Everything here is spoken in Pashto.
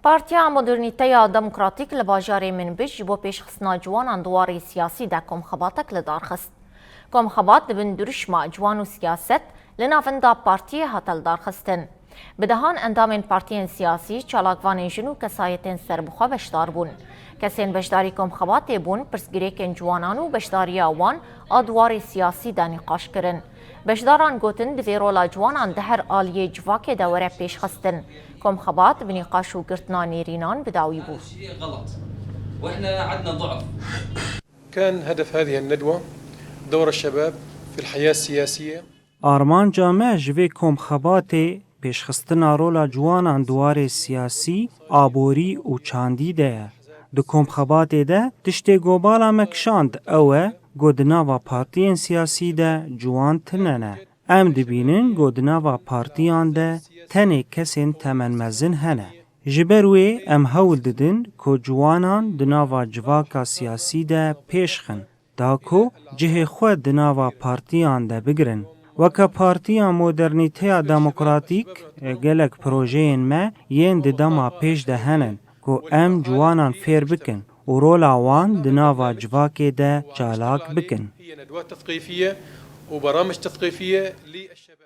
پارتیا مدرنیته دموکراتیک لباجار منبج بو پیشخستنا جوانان دواری سیاسی دا کمخباتک لدارخست. کمخبات دبن درشما جوان و سیاست لنافندا پارتی هاتل دارخستن. بدهان اندامین پارتیین سیاسی چالاکوان جنو کسایتین سربخوا بشدار بون. کسین بشداری کمخبات بون پرسگریکن جوانانو بشداری آوان آدواری سیاسی دا نقاش کرن. بشداران گوتن دویرولا جوانان دهر آلیه جواک دوره پیش خستن. کمخبات بنقاش و گرتنا نيرينان بداوي بو. غلط واحنا عندنا ضعف. كان هدف هذه الندوة دور الشباب في الحياة السياسية. آرمان جامع جوی کمخبات پیشخستنا رولا جوانان دوار سیاسی آبوری و چاندی ده. دو کمخبات ده تشتی گوبالا مکشاند اوه گودناوا پارتیین سیاسی ده جوان تننه. ام دبینن گودناوا پارتیان ده تنه کسین تمن مزن هنه. جبروی ام هول ددن که جوانان دناوا جواکا سیاسی ده پیشخن. دا که جه خود دناوا پارتیان ده بگرن. وکا پارتیان مدرنیته دموکراتیک گلک پروژین ما ین دما پیش ده هنن که ام جوانان فیر بکن و رولا وان دناوا جواکه ده چالاک بکن. هي ندوات تثقيفية وبرامج تثقيفية للشباب.